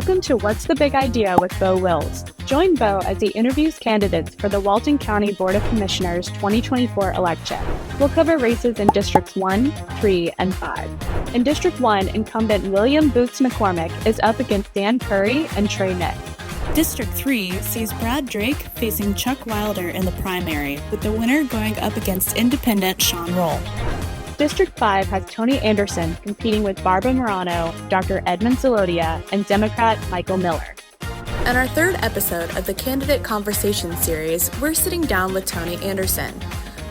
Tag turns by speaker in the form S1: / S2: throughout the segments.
S1: Welcome to What's the Big Idea with Bo Wills. Join Bo as he interviews candidates for the Walton County Board of Commissioners 2024 election. We'll cover races in Districts 1, 3, and 5. In District 1, incumbent William Boots McCormick is up against Dan Curry and Trey Nick.
S2: District 3 sees Brad Drake facing Chuck Wilder in the primary, with the winner going up against independent Sean Roll.
S1: District 5 has Tony Anderson competing with Barbara Morano, Dr. Edmund Zelodia, and Democrat Michael Miller.
S2: In our third episode of the Candidate Conversation series, we're sitting down with Tony Anderson.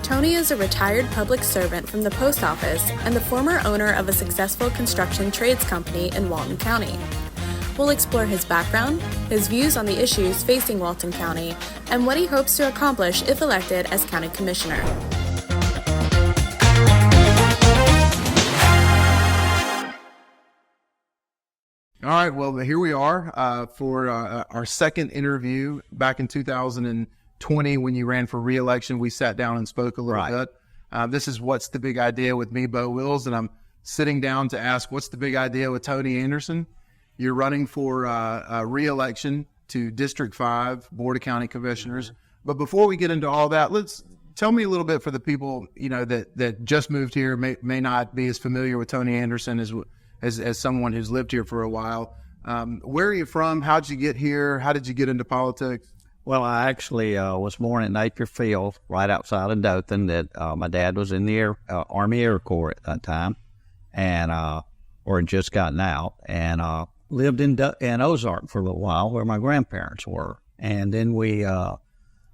S2: Tony is a retired public servant from the post office and the former owner of a successful construction trades company in Walton County. We'll explore his background, his views on the issues facing Walton County, and what he hopes to accomplish if elected as county commissioner.
S3: All right, well, here we are for our second interview. Back in 2020, when you ran for re-election, we sat down and spoke a little bit. This is What's the Big Idea with me, Bo Wills, and I'm sitting down to ask, what's the big idea with Tony Anderson? You're running for re-election to District 5, Board of County Commissioners. Mm-hmm. But before we get into all that, let's tell me a little bit for the people that just moved here, may not be as familiar with Tony Anderson as someone who's lived here for a while. Where are you from? How'd you get here? How did you get into politics?
S4: Well, I actually was born in Napier Field, right outside of Dothan. That my dad was in the Army Air Corps at that time, and or had just gotten out, and lived in Ozark for a little while, where my grandparents were, and then we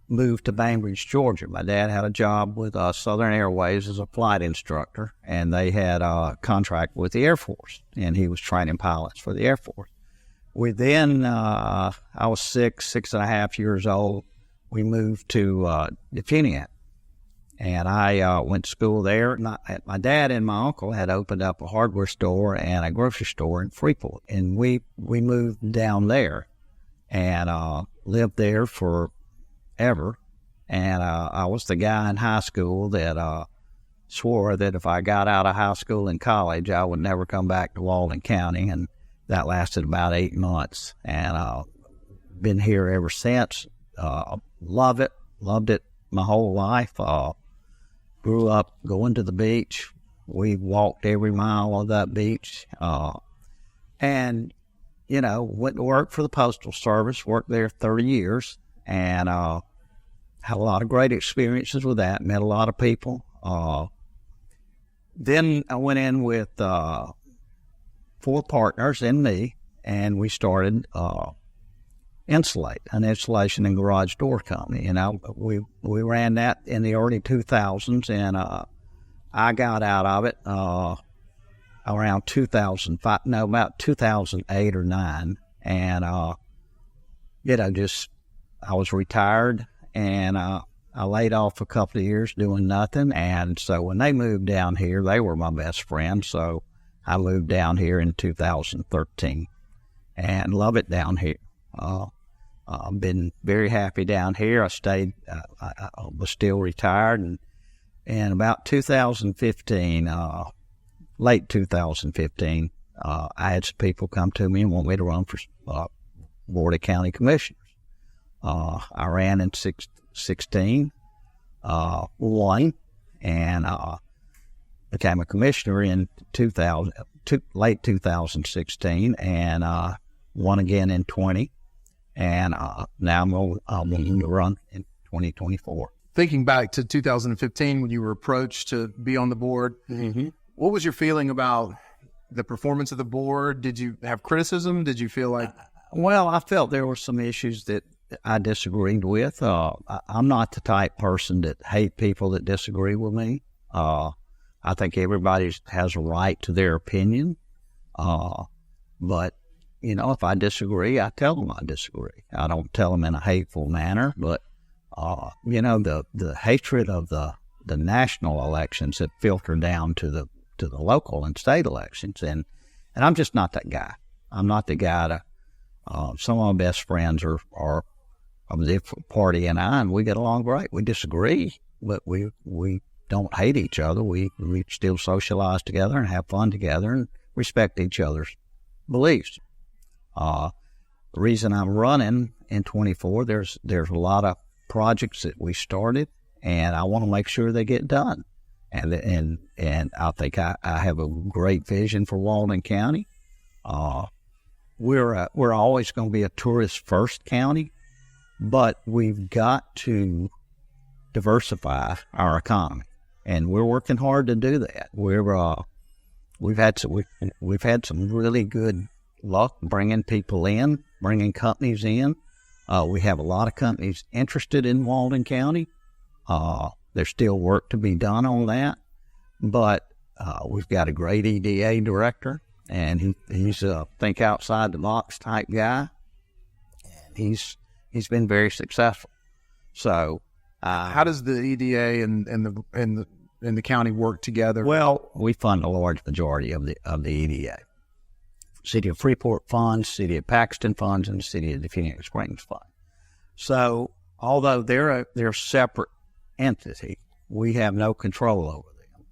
S4: moved to Bainbridge, Georgia. My dad had a job with Southern Airways as a flight instructor, and they had a contract with the Air Force, and he was training pilots for the Air Force. We then, I was six and a half years old, we moved to Definiat, and I went to school there. My dad and my uncle had opened up a hardware store and a grocery store in Freeport, and we moved down there and lived there for ever, and I was the guy in high school that swore that if I got out of high school and college, I would never come back to Walton County, and that lasted about 8 months, and been here ever since. Loved it my whole life. Grew up going to the beach. We walked every mile of that beach, and went to work for the Postal Service, worked there 30 years, and had a lot of great experiences with that, met a lot of people. Then I went in with 4 partners and me, and we started Insulate, an installation and garage door company. We ran that in the early 2000s, and I got out of it around 2005, about 2008 or 9, and I was retired, and I laid off a couple of years doing nothing. And so when they moved down here, they were my best friends. So I moved down here in 2013 and love it down here. I've been very happy down here. I stayed, I was still retired. And in about 2015, late 2015, I had some people come to me and want me to run for Board of County Commissioners. I ran in 16, won, and became a commissioner in late 2016, and won again in 20, and now I'm going to run in 2024.
S3: Thinking back to 2015 when you were approached to be on the board, mm-hmm. What was your feeling about the performance of the board? Did you have criticism? Did you feel like...
S4: Well, I felt there were some issues that I disagreed with. I'm not the type person that hate people that disagree with me. I think everybody has a right to their opinion. But, if I disagree, I tell them I disagree. I don't tell them in a hateful manner, but, the hatred of the national elections that filter down to the local and state elections. And I'm just not that guy. I'm not the guy to, some of my best friends are of the party and we get along great. We disagree, but we don't hate each other. We still socialize together and have fun together and respect each other's beliefs. The reason I'm running in 24, there's a lot of projects that we started, and I want to make sure they get done. And I think I have a great vision for Walton County. We're always going to be a tourist first county, but we've got to diversify our economy, and we're working hard to do that. We've had some really good luck bringing people in, bringing companies in. We have a lot of companies interested in Walton County. There's still work to be done on that, but we've got a great EDA director, and he's a think outside the box type guy, and he's been very successful. So,
S3: how does the EDA and the county work together?
S4: Well, we fund a large majority of the EDA. City of Freeport funds, City of Paxton funds, and the City of Phoenix Springs fund. So, although they're a separate entity, we have no control over them.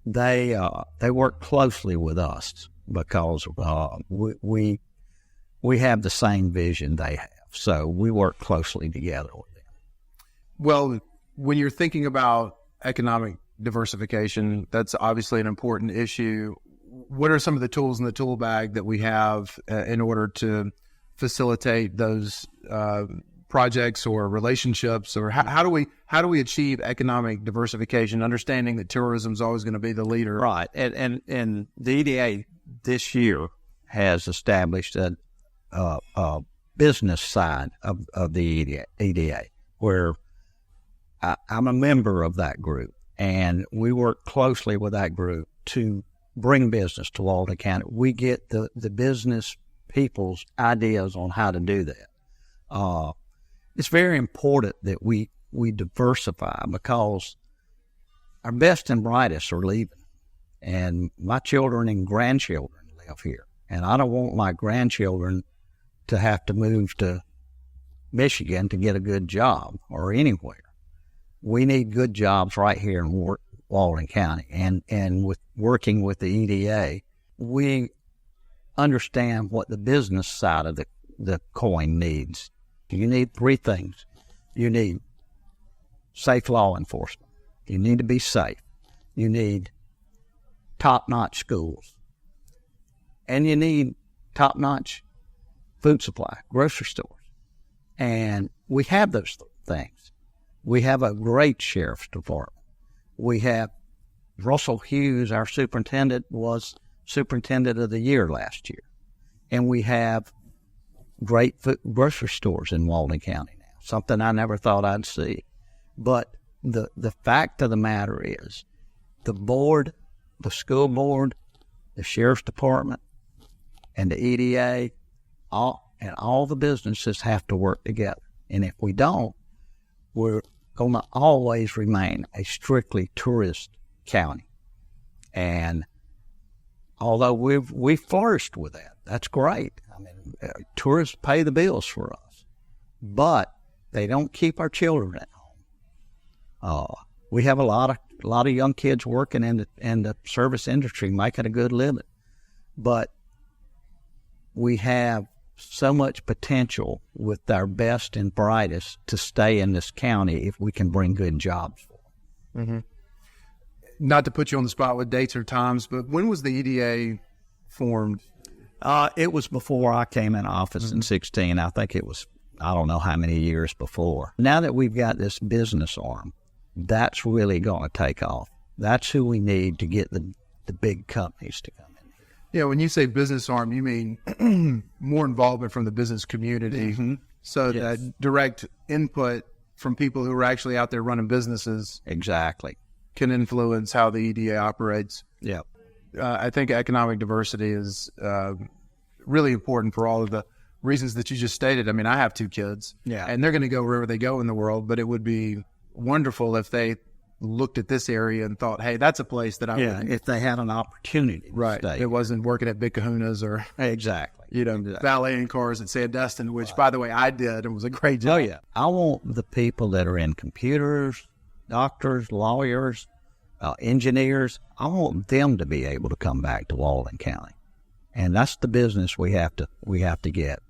S4: They work closely with us because we have the same vision they have. So we work closely together with them.
S3: Well, when you're thinking about economic diversification, that's obviously an important issue. What are some of the tools in the tool bag that we have in order to facilitate those projects or relationships, or how do we achieve economic diversification, understanding that tourism is always going to be the leader?
S4: Right, and the EDA this year has established a business side of the EDA, where I'm a member of that group, and we work closely with that group to bring business to Walton County. We get the business people's ideas on how to do that. It's very important that we diversify, because our best and brightest are leaving, and my children and grandchildren live here, and I don't want my grandchildren to have to move to Michigan to get a good job or anywhere. We need good jobs right here in Walton County, and with working with the EDA, we understand what the business side of the coin needs. You need three things. You need safe law enforcement. You need to be safe. You need top-notch schools. And you need top-notch food supply, grocery stores. And we have those things. We have a great sheriff's department. We have Russell Hughes, our superintendent, was superintendent of the year last year. And we have great grocery stores in Walton County now, something I never thought I'd see. But the fact of the matter is, the board, the school board, the sheriff's department, and the EDA, all the businesses have to work together. And if we don't, we're going to always remain a strictly tourist county. And although we've flourished with that, that's great. I mean, tourists pay the bills for us, but they don't keep our children at home. We have a lot of young kids working in the service industry, making a good living, but we have so much potential with our best and brightest to stay in this county if we can bring good jobs for them.
S3: Mm-hmm. Not to put you on the spot with dates or times, but when was the EDA formed?
S4: It was before I came in office in 16. I think it was, I don't know how many years before. Now that we've got this business arm, that's really going to take off. That's who we need to get the big companies to come in here.
S3: Yeah, when you say business arm, you mean more involvement from the business community. Mm-hmm. So
S4: Yes.
S3: that direct input from people who are actually out there running businesses
S4: Exactly.
S3: can influence how the EDA operates.
S4: Yeah.
S3: I think economic diversity is really important for all of the reasons that you just stated. I mean, I have two kids, and they're going to go wherever they go in the world, but it would be wonderful if they looked at this area and thought, hey, that's a place that I would.
S4: If they had an opportunity to
S3: Right.
S4: stay.
S3: It wasn't working at Big Kahuna's or,
S4: Exactly.
S3: valeting cars at Sandestin, which, by the way, I did. It was a great job.
S4: Oh, yeah. I want the people that are in computers, doctors, lawyers, engineers, I want them to be able to come back to Walton County. And that's the business we have to get.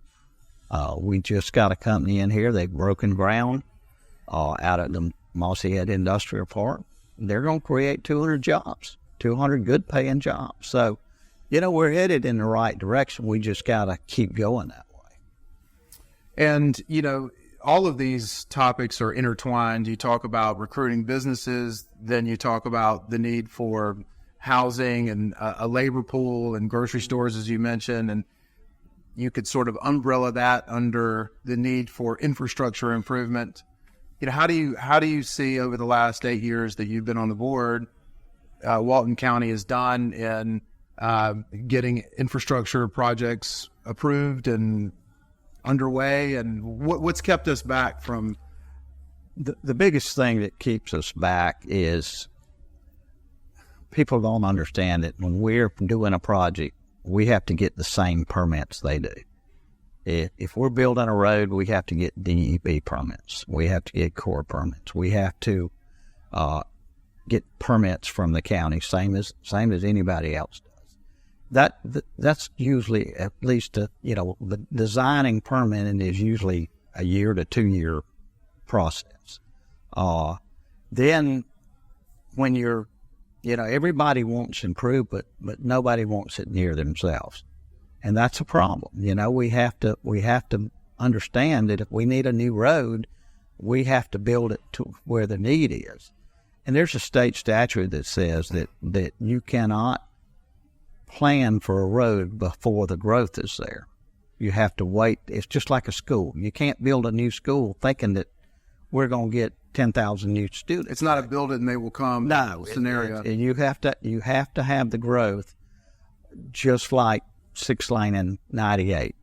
S4: We just got a company in here. They've broken ground out at the Mossy Head Industrial Park. They're going to create 200 jobs, 200 good-paying jobs. So, we're headed in the right direction. We just got to keep going that way.
S3: And, all of these topics are intertwined. You talk about recruiting businesses, then you talk about the need for housing and a labor pool and grocery stores, as you mentioned, and you could sort of umbrella that under the need for infrastructure improvement. How do you see over the last 8 years that you've been on the board, Walton County has done in getting infrastructure projects approved and underway, and what's kept us back from?
S4: The biggest thing that keeps us back is people don't understand that when we're doing a project, we have to get the same permits they do. If we're building a road, we have to get DEP permits. We have to get Corps permits. We have to get permits from the county, same as anybody else does. That's usually at least the designing permitting is usually a year to 2 year process. Then when you're everybody wants improvement, but nobody wants it near themselves. And that's a problem. We have to understand that if we need a new road, we have to build it to where the need is. And there's a state statute that says that you cannot plan for a road before the growth is there. You have to wait. It's just like a school. You can't build a new school thinking that we're going to get 10,000 new students.
S3: It's not a build it and they will come scenario.
S4: You have to have the growth, just like 6 lane and 98.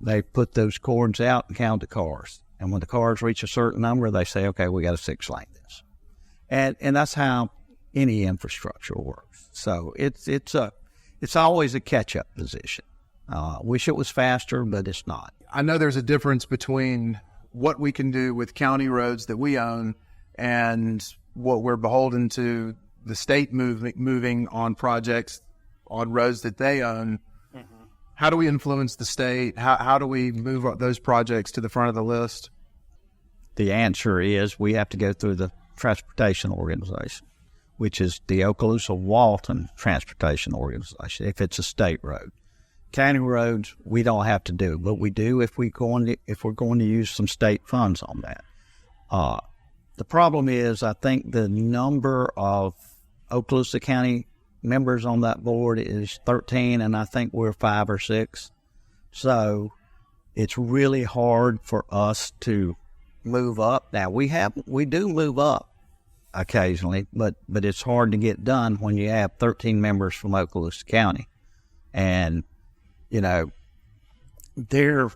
S4: They put those cords out and count the cars, and when the cars reach a certain number, they say, okay, we got to 6 lane this, and that's how any infrastructure works. So it's always a catch up position. Wish it was faster, but it's not.
S3: I know there's a difference between what we can do with county roads that we own and what we're beholden to the state moving on projects on roads that they own. Mm-hmm. How do we influence the state? How do we move those projects to the front of the list?
S4: The answer is we have to go through the transportation organization, which is the Okaloosa-Walton Transportation Organization, if it's a state road. County roads, we don't have to do, but we do if we're going to use some state funds on that. The problem is, I think the number of Okaloosa County members on that board is 13, and I think we're 5 or 6. So it's really hard for us to move up. Now we do move up occasionally, but it's hard to get done when you have 13 members from Okaloosa County, and their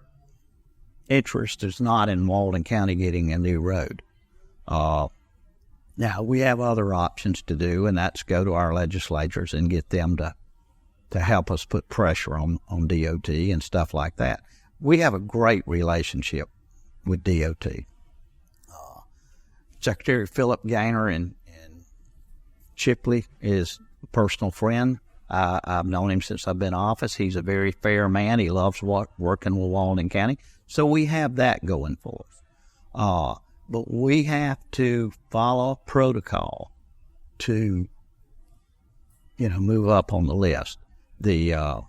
S4: interest is not in Walton County getting a new road. Now, we have other options to do, and that's go to our legislatures and get them to help us put pressure on DOT and stuff like that. We have a great relationship with DOT. Secretary Philip Gaynor in Chipley is a personal friend. I've known him since I've been in office. He's a very fair man. He loves working with Walton County. So we have that going for us. But we have to follow protocol to, move up on the list. The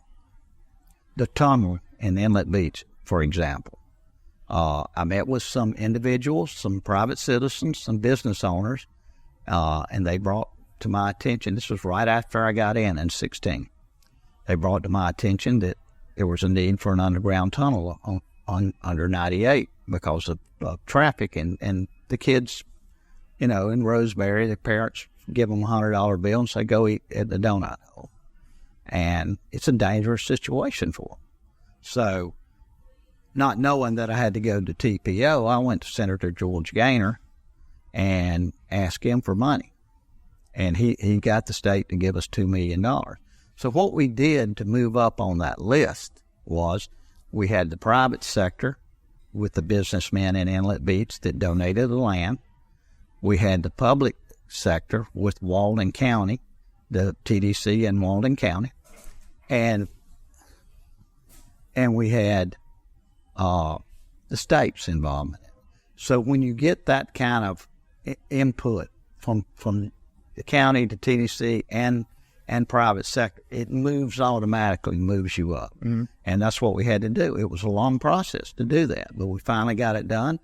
S4: tunnel in Inlet Beach, for example. I met with some individuals, some private citizens, some business owners, and they brought to my attention, this was right after I got in 16. They brought to my attention that there was a need for an underground tunnel on under 98 because of traffic, and the kids, in Roseberry, the parents give them a $100 bill and say, go eat at the donut hole. And it's a dangerous situation for them. So, not knowing that I had to go to TPO, I went to Senator George Gaynor and asked him for money. And he got the state to give us $2 million. So what we did to move up on that list was we had the private sector with the businessmen in Inlet Beach that donated the land. We had the public sector with Walton County, the TDC in Walton County. And we had the state's involvement. So when you get that kind of input from the county to TDC and private sector, it automatically moves you up. Mm-hmm. And that's what we had to do. It was a long process to do that, but we finally got it done.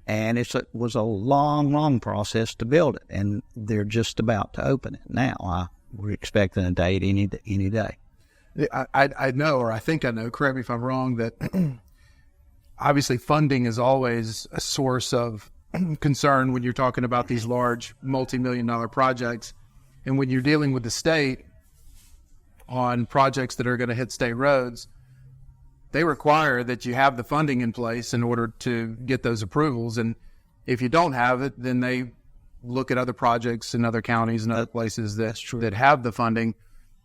S4: And it was a long process to build it. And they're just about to open it now. We're expecting a date any day.
S3: I know, or I think I know, correct me if I'm wrong, that obviously funding is always a source of concern when you're talking about these large multi-million-dollar projects. And when you're dealing with the state on projects that are going to hit state roads, they require that you have the funding in place in order to get those approvals. And if you don't have it, then they look at other projects in other counties and other places that have the funding.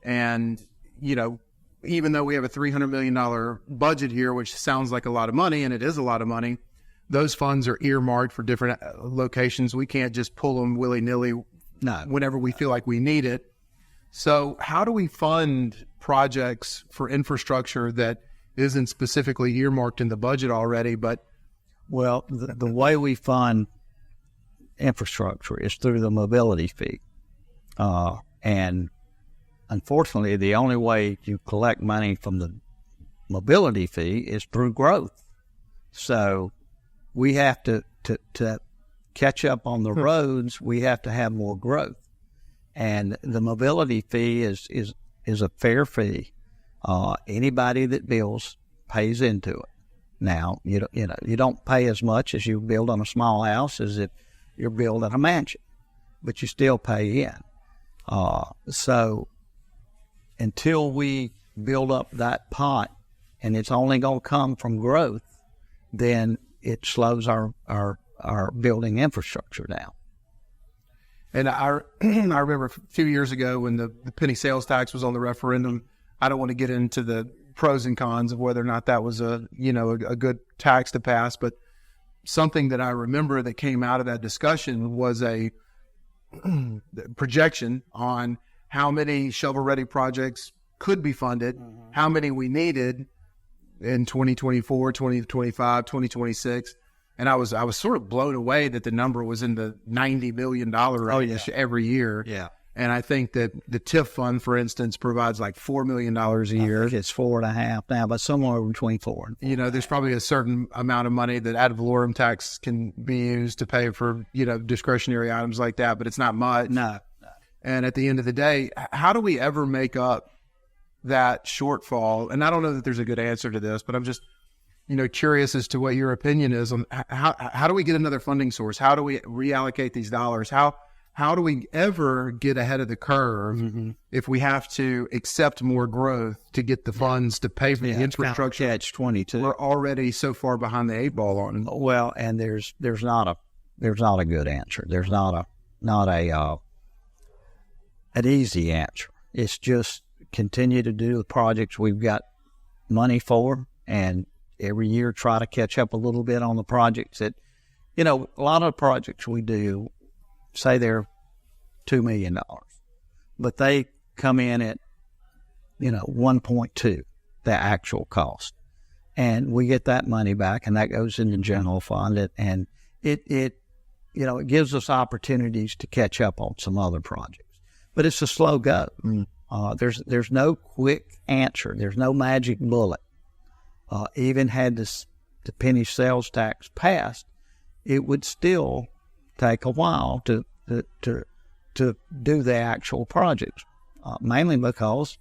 S3: And, you know, even though we have a $300 million budget here, which sounds like a lot of money, and it is a lot of money, those funds are earmarked for different locations. We can't just pull them willy-nilly whenever we feel like we need it. So how do we fund projects for infrastructure that isn't specifically earmarked in the budget already? But
S4: well, the way we fund infrastructure is through the mobility fee. And unfortunately, the only way you collect money from the mobility fee is through growth. So we have to catch up on the roads. We have to have more growth. And the mobility fee is a fair fee. Anybody that builds pays into it. Now, you don't pay as much as you build on a small house as if you're building a mansion, but you still pay in. So until we build up that pot, and it's only going to come from growth, then it slows our building infrastructure down.
S3: And I remember a few years ago when the penny sales tax was on the referendum. I don't want to get into the pros and cons of whether or not that was a good tax to pass, but something that I remember that came out of that discussion was a projection on how many shovel-ready projects could be funded, how many we needed in 2024, 2025, 2026. And I was sort of blown away that the number was in the $90 million range every year.
S4: Yeah.
S3: And I think that the TIF fund, for instance, provides like $4 million a year.
S4: I think it's 4.5 now, but somewhere between 4 and 4.
S3: You know, there's probably a certain amount of money that ad valorem tax can be used to pay for, discretionary items like that, but it's not much.
S4: No.
S3: And at the end of the day, how do we ever make up that shortfall? And I don't know that there's a good answer to this, but I'm just, curious as to what your opinion is on how do we get another funding source? How do we reallocate these dollars? How do we ever get ahead of the curve if we have to accept more growth to get the funds to pay for the infrastructure?
S4: Catch-22.
S3: We're already so far behind the 8 ball on it.
S4: Well, and there's not a good answer. There's not an easy answer. It's just continue to do the projects we've got money for, and every year try to catch up a little bit on the projects that, a lot of the projects we do, say they're $2 million, but they come in at, 1.2, the actual cost. And we get that money back, and that goes in the general fund. And it gives us opportunities to catch up on some other projects. But it's a slow go. There's no quick answer. There's no magic bullet. Even had the penny sales tax passed, it would still take a while to do the actual projects, mainly because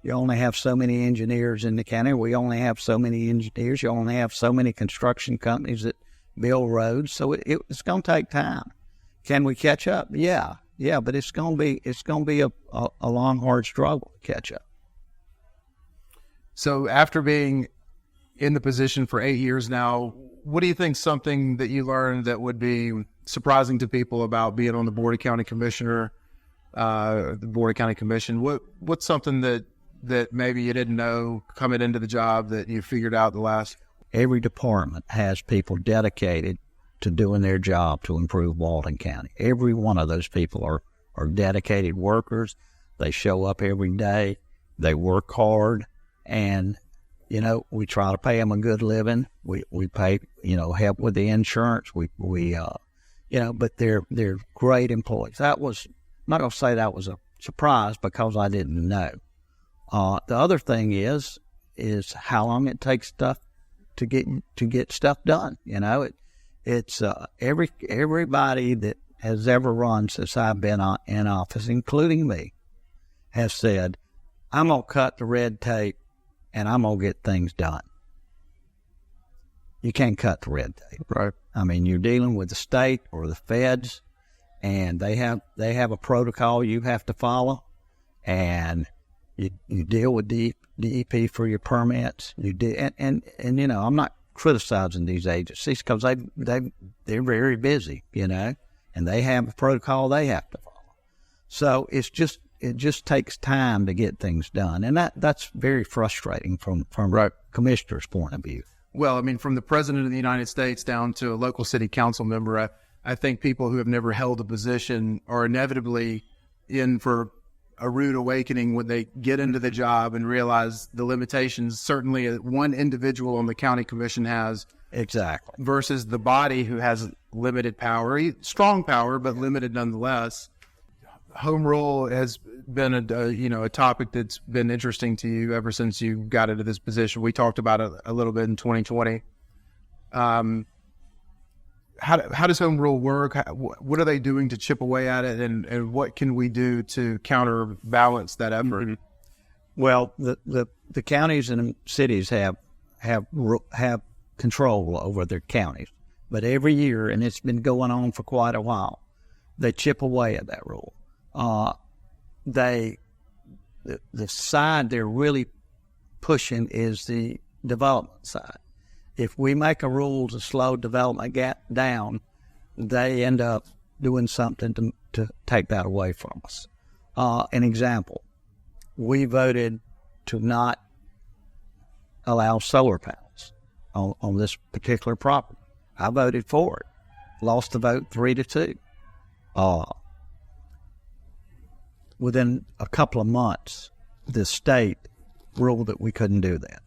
S4: you only have so many engineers in the county. We only have so many engineers. You only have so many construction companies that build roads. So it's going to take time. Can we catch up? Yeah, but it's going to be a long, hard struggle to catch up.
S3: So after being in the position for 8 years now, what do you think something that you learned that would be surprising to people about being on the Board of County Commissioner, the Board of County Commission? What's something that maybe you didn't know coming into the job that you figured out the last?
S4: Every department has people dedicated to doing their job to improve Walton County. Every one of those people are dedicated workers. They show up every day. They work hard. And we try to pay them a good living. We pay, help with the insurance. But they're great employees. I'm not going to say that was a surprise because I didn't know. The other thing is how long it takes stuff to get stuff done. It's everybody that has ever run since I've been in office, including me, has said, I'm going to cut the red tape and I'm going to get things done. You can't cut the red tape.
S3: Right.
S4: I mean, you're dealing with the state or the feds, and they have a protocol you have to follow, and you deal with DEP for your permits. And I'm not criticizing these agencies because they're very busy, and they have a protocol they have to follow. So it just takes time to get things done, and that's very frustrating from a commissioner's point of view.
S3: Well, I mean, from the president of the United States down to a local city council member, I think people who have never held a position are inevitably in for a rude awakening when they get into the job and realize the limitations certainly one individual on the county commission has.
S4: Exactly.
S3: Versus the body who has limited power, strong power, but limited nonetheless. Home rule has been a topic that's been interesting to you ever since you got into this position. We talked about it a little bit in 2020. How does home rule work? What are they doing to chip away at it, and what can we do to counterbalance that effort?
S4: Mm-hmm. Well, the counties and cities have control over their counties, but every year, and it's been going on for quite a while, they chip away at that rule. The side they're really pushing is the development side. If we make a rule to slow development gap down, they end up doing something to take that away from us. An example, we voted to not allow solar panels on this particular property. I voted for it. Lost the vote 3-2. Within a couple of months, the state ruled that we couldn't do that.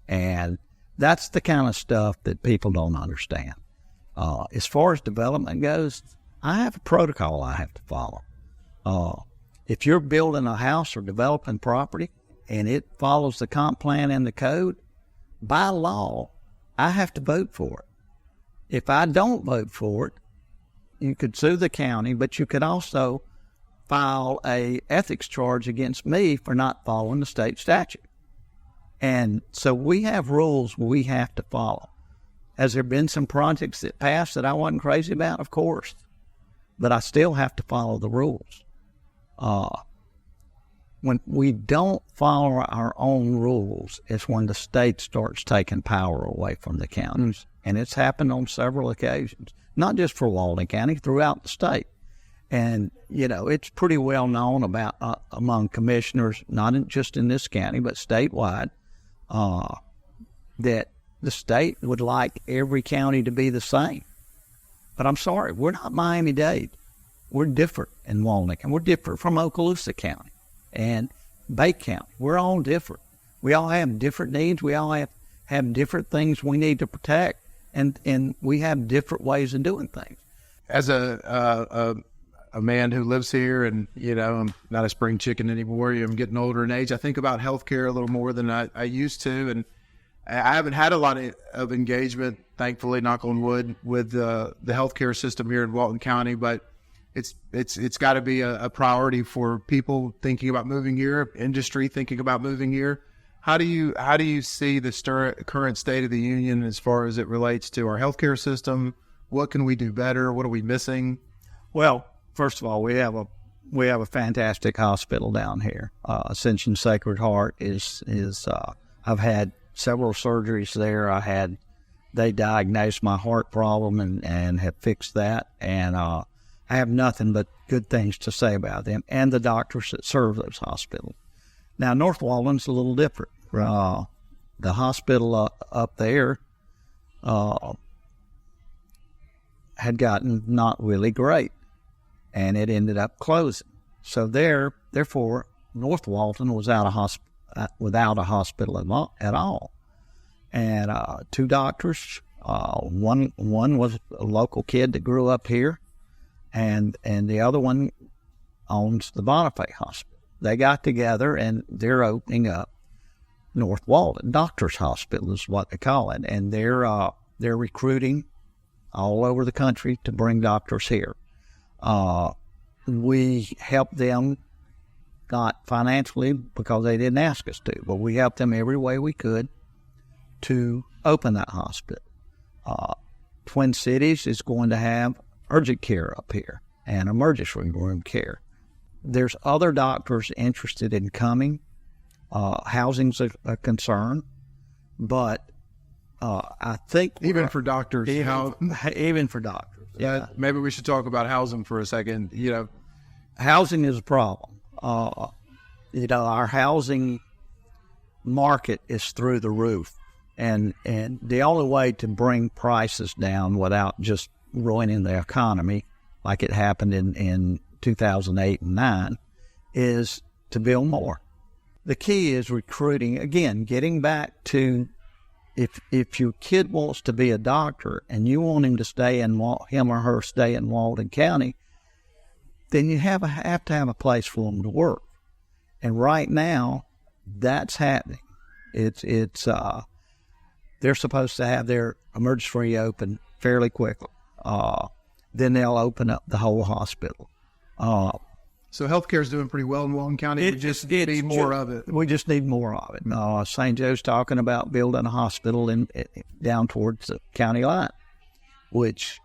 S4: And that's the kind of stuff that people don't understand. As far as development goes, I have a protocol I have to follow. If you're building a house or developing property and it follows the comp plan and the code, by law, I have to vote for it. If I don't vote for it, you could sue the county, but you could also file a ethics charge against me for not following the state statute. And so we have rules we have to follow. Has there been some projects that passed that I wasn't crazy about? Of course. But I still have to follow the rules. When we don't follow our own rules, it's when the state starts taking power away from the counties. And it's happened on several occasions, not just for Walton County, throughout the state. And, it's pretty well known about among commissioners, not just in this county, but statewide, that the state would like every county to be the same. But I'm sorry, we're not Miami-Dade. We're different in Walton County. We're different from Okaloosa County and Bay County. We're all different. We all have different needs. We all have different things we need to protect, and we have different ways of doing things.
S3: As a man who lives here, and I'm not a spring chicken anymore. I'm getting older in age. I think about healthcare a little more than I used to, and I haven't had a lot of engagement, thankfully, knock on wood, with the healthcare system here in Walton County. But it's got to be a priority for people thinking about moving here, industry thinking about moving here. How do you see the current state of the union as far as it relates to our healthcare system? What can we do better? What are we missing?
S4: Well, first of all, we have a fantastic hospital down here. Ascension Sacred Heart is I've had several surgeries there. They diagnosed my heart problem and have fixed that. And I have nothing but good things to say about them and the doctors that serve those hospitals. Now, North Walton's a little different. The hospital up there had gotten not really great, and it ended up closing. So therefore, North Walton was out without a hospital at all. And 2 doctors. One was a local kid that grew up here, and the other one owns the Bonifay Hospital. They got together and they're opening up North Walton Doctors Hospital is what they call it, and they're recruiting all over the country to bring doctors here. We helped them, not financially because they didn't ask us to, but we helped them every way we could to open that hospital. Twin Cities is going to have urgent care up here and emergency room care. There's other doctors interested in coming. Housing's a concern, but I think
S3: even for doctors,
S4: even for doctors. Yeah,
S3: maybe we should talk about housing for a second.
S4: Housing is a problem. Our housing market is through the roof. And the only way to bring prices down without just ruining the economy, like it happened in 2008 and 2009, is to build more. The key is recruiting. Again, getting back to if your kid wants to be a doctor and you want him or her stay in Walton County, then you have to have a place for them to work. And right now, that's happening. They're supposed to have their emergency room open fairly quickly. Then they'll open up the whole hospital.
S3: So healthcare is doing pretty well in Walton County. We just need more of it.
S4: We just need more of it. St. Joe's talking about building a hospital down towards the county line, which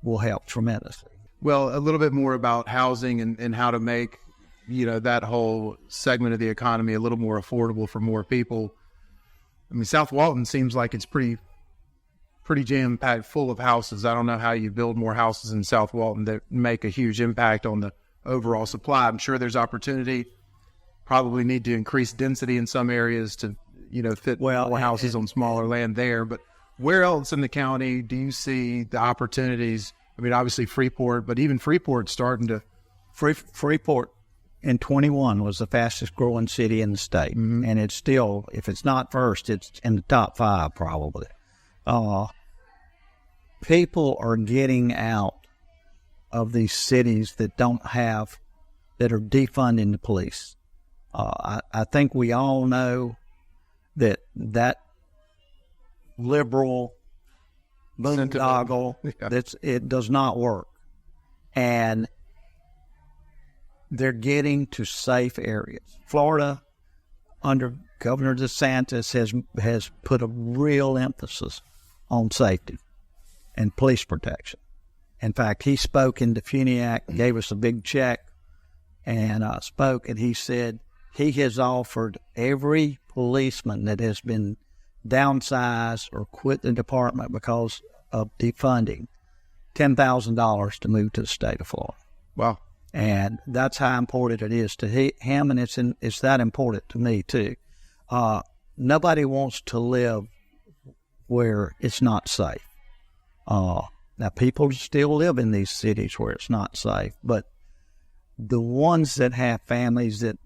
S4: will help tremendously.
S3: Well, a little bit more about housing and how to make that whole segment of the economy a little more affordable for more people. I mean, South Walton seems like it's pretty jam-packed full of houses. I don't know how you build more houses in South Walton that make a huge impact on the overall supply. I'm sure there's opportunity. Probably need to increase density in some areas to, fit more houses on smaller land there. But where else in the county do you see the opportunities? I mean, obviously Freeport, but even Freeport's starting to...
S4: Freeport in 21 was the fastest growing city in the state. Mm-hmm. And it's still, if it's not first, it's in the top 5 probably. People are getting out of these cities that are defunding the police. I think we all know that liberal boondoggle, it does not work. And they're getting to safe areas. Florida, under Governor DeSantis, has put a real emphasis on safety and police protection. In fact, he spoke in Defuniak, gave us a big check, and spoke, and he said he has offered every policeman that has been downsized or quit the department because of defunding $10,000 to move to the state of Florida.
S3: Wow.
S4: And that's how important it is to him, and it's that important to me, too. Nobody wants to live where it's not safe. Now, people still live in these cities where it's not safe, but the ones that have families that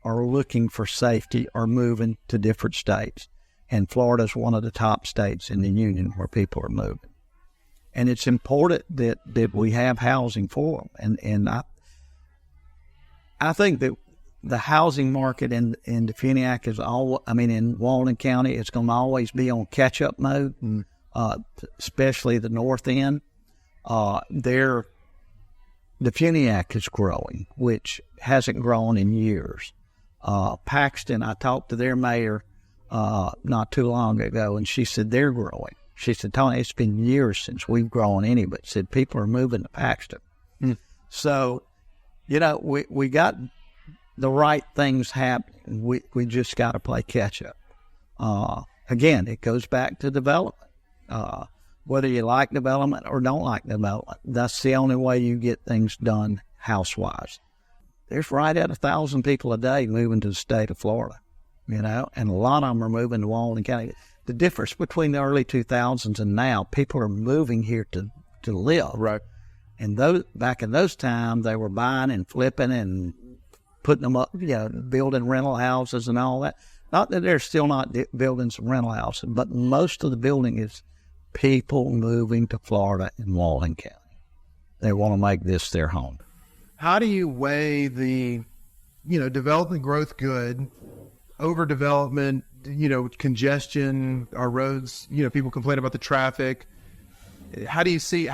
S4: are looking for safety are moving to different states. And Florida is one of the top states in the union where people are moving. And it's important that we have housing for them. And I think that the housing market in Defuniak in Walton County, it's going to always be on catch-up mode, especially the north end. Defuniak is growing, which hasn't grown in years. Paxton, I talked to their mayor not too long ago, and she said they're growing. She said, Tony, it's been years since we've grown any, but said people are moving to Paxton. So, we got the right things happening. We just got to play catch up. Again, it goes back to development. Whether you like development or don't like development, that's the only way you get things done house-wise. There's right at 1,000 people a day moving to the state of Florida, and a lot of them are moving to Walton County. The difference between the early 2000s and now, people are moving here to live.
S3: Right.
S4: And back in those times, they were buying and flipping and putting them up, building rental houses and all that. Not that they're still not building some rental houses, but most of the building is people moving to Florida and Walton County. They want to make this their home.
S3: How do you weigh the, development growth good, overdevelopment, congestion, our roads, people complain about the traffic. How do you see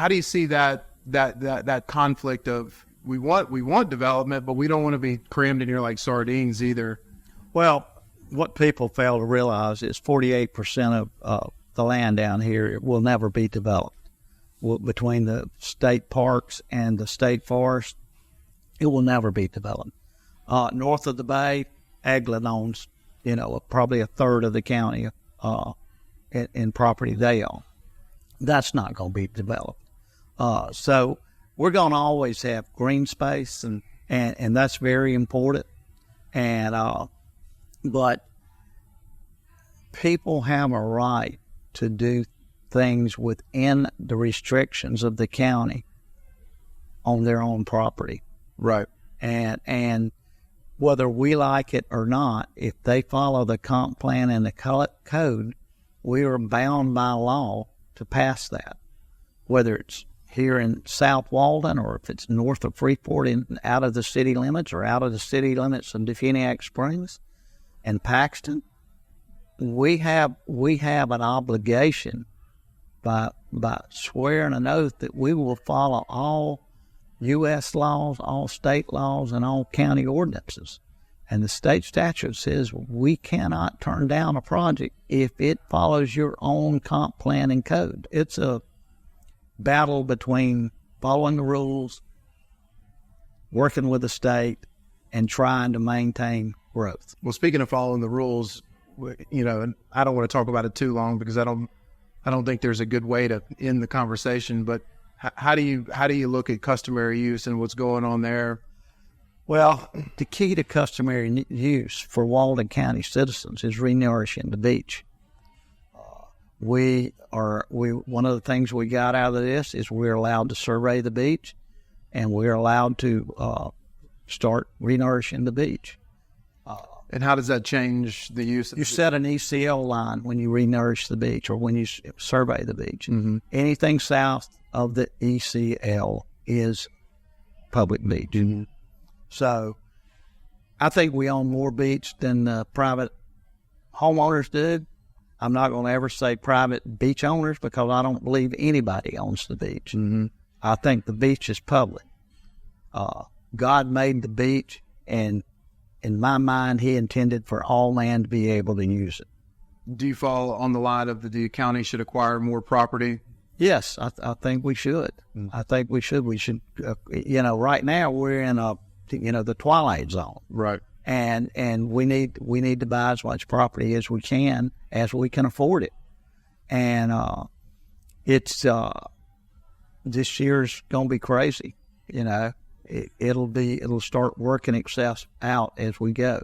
S3: that conflict of we want development, but we don't want to be crammed in here like sardines either?
S4: Well, what people fail to realize is 48% of the land down here will never be developed. Between the state parks and the state forest, it will never be developed. North of the bay, Eglin owns, probably a third of the county in property they own. That's not going to be developed. So we're going to always have green space, and that's very important. But people have a right to do things within the restrictions of the county on their own property.
S3: Right.
S4: And whether we like it or not, if they follow the comp plan and the code, we are bound by law to pass that. Whether it's here in South Walton or if it's north of Freeport and out of the city limits or out of the city limits of Defeniak Springs and Paxton, we have an obligation by swearing an oath that we will follow all U.S. laws, all state laws, and all county ordinances. And the state statute says we cannot turn down a project if it follows your own comp plan and code. It's a battle between following the rules, working with the state, and trying to maintain growth.
S3: Well, speaking of following the rules, and I don't want to talk about it too long because I don't think there's a good way to end the conversation, but how do you look at customary use and what's going on there?
S4: Well, the key to customary use for Walton County citizens is renourishing the beach. One of the things we got out of this is we're allowed to survey the beach, and we're allowed to start renourishing the beach.
S3: And how does that change the use of
S4: You set an ECL line when you renourish the beach or when you survey the beach.
S3: Mm-hmm.
S4: Anything south of the ECL is public beach.
S3: Mm-hmm.
S4: So I think we own more beach than private homeowners do. I'm not going to ever say private beach owners because I don't believe anybody owns the beach.
S3: Mm-hmm.
S4: I think the beach is public. God made the beach, and in my mind, he intended for all land to be able to use it.
S3: Do you fall on the line of the county should acquire more property?
S4: Yes, I think we should. I think we should. We should, right now we're in the twilight zone.
S3: Right.
S4: And we need to buy as much property as we can afford it. And it's this year's gonna be crazy. It'll start working itself out as we go.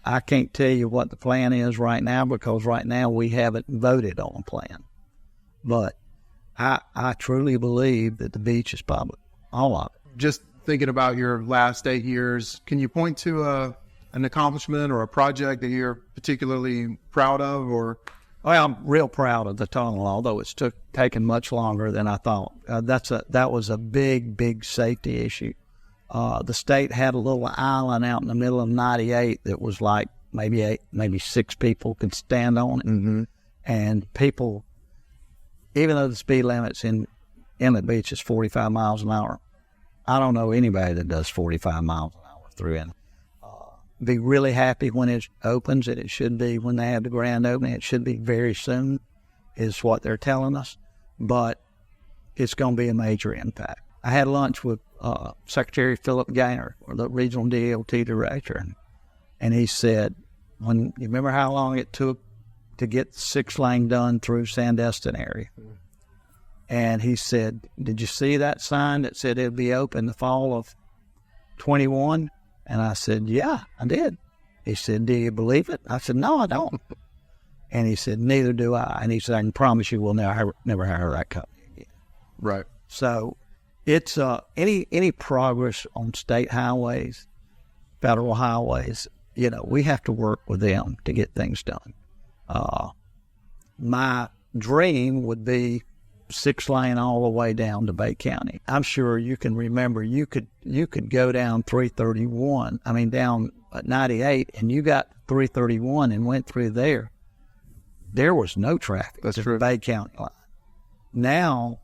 S4: I can't tell you what the plan is right now because right now we haven't voted on a plan. But I truly believe that the beach is public, all of it.
S3: Just thinking about your last 8 years, can you point to an accomplishment or a project that you're particularly proud of? Well,
S4: I'm real proud of the tunnel, although it's taken much longer than I thought. That was a big safety issue. The state had a little island out in the middle of 98 that was like maybe 6 people could stand on it.
S3: Mm-hmm.
S4: And people, even though the speed limits in Inlet Beach is 45 miles an hour, I don't know anybody that does 45 miles an hour through Inlet. Be really happy when it opens, and it should be when they have the grand opening. It should be very soon, is what they're telling us. But it's going to be a major impact. I had lunch with Secretary Philip Gaynor, or the regional DOT director, and he said, you remember how long it took to get 6-lane done through Sandestin area? And he said, did you see that sign that said it'd be open the fall of 21? And I said, yeah, I did. He said, do you believe it? I said, no, I don't. And he said, neither do I. And he said, I can promise you we'll never hire that company again.
S3: Right.
S4: So it's any progress on state highways federal highways, we have to work with them to get things done. My dream would be 6-lane all the way down to Bay County. I'm sure you can remember you could go down 331, down 98, and you got 331 and went through there. There was no traffic to the Bay County line. Now,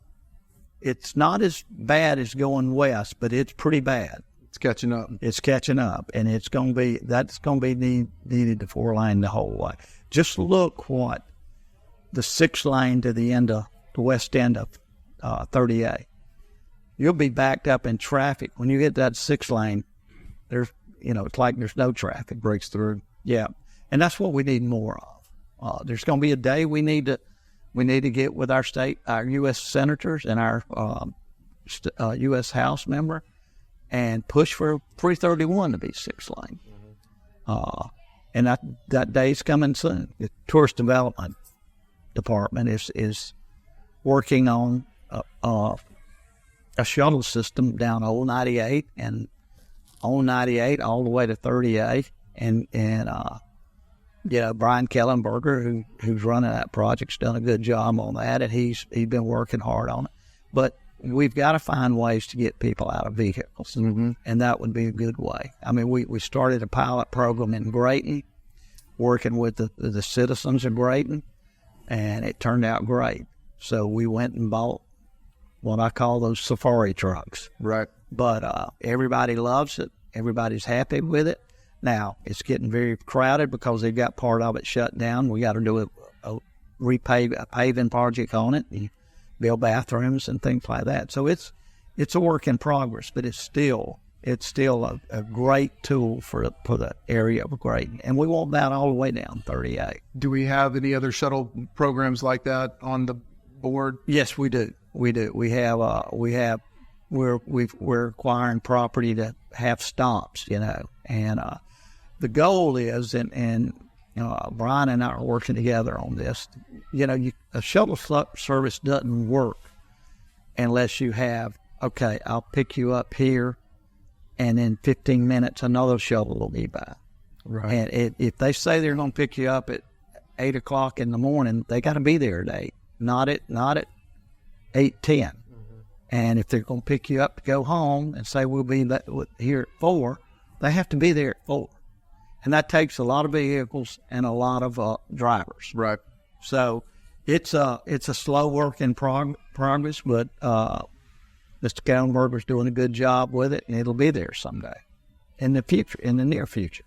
S4: it's not as bad as going west, but it's pretty bad.
S3: It's catching up.
S4: It's catching up, and that's going to be needed to 4-lane the whole way. Just look what the 6-lane to the west end of 38. You'll be backed up in traffic when you get that 6-lane. There's, it's like there's no traffic
S3: breaks through.
S4: Yeah, and that's what we need more of. There's going to be a day we need to get with our U.S. senators and our U.S. House member and push for 331 to be 6-lane. And that day's coming soon. The Tourist Development Department is working on a shuttle system down Old 98 and Old 98 all the way to 38, and Brian Kellenberger, who's running that project's done a good job on that, and he's been working hard on it. But we've got to find ways to get people out of vehicles, and that would be a good way. We started a pilot program in Grayton, working with the citizens of Grayton, and it turned out great. So we went and bought what I call those safari trucks.
S3: Right.
S4: But everybody loves it. Everybody's happy with it. Now, it's getting very crowded because they've got part of it shut down. We got to do a paving project on it, and build bathrooms and things like that. So it's a work in progress, but it's still a great tool for the area of Grayton. And we want that all the way down 38.
S3: Do we have any other shuttle programs like that on the board?
S4: Yes, we do. We're acquiring property to have stops, and the goal is, and Brian and I are working together on this. A shuttle service doesn't work unless you have, okay, I'll pick you up here, and in 15 minutes another shuttle will be by.
S3: Right.
S4: And if they say they're going to pick you up at 8 o'clock in the morning, they got to be there at 8, not at 8:10. And if they're going to pick you up to go home and say we'll be here at 4, they have to be there at 4. And that takes a lot of vehicles and a lot of drivers.
S3: Right.
S4: So it's a slow work in progress, but Mr. Kellenberger's doing a good job with it, and it'll be there someday in the near future.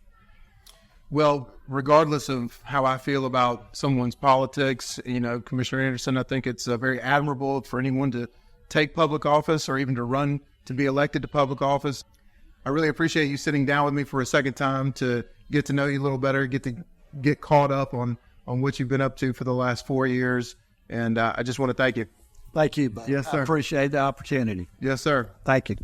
S3: Well, regardless of how I feel about someone's politics, Commissioner Anderson, I think it's very admirable for anyone to take public office or even to run to be elected to public office. I really appreciate you sitting down with me for a second time to get to know you a little better, get caught up on what you've been up to for the last 4 years. And I just want to thank you.
S4: Thank you, buddy.
S3: Yes, sir.
S4: I appreciate the opportunity.
S3: Yes, sir.
S4: Thank you.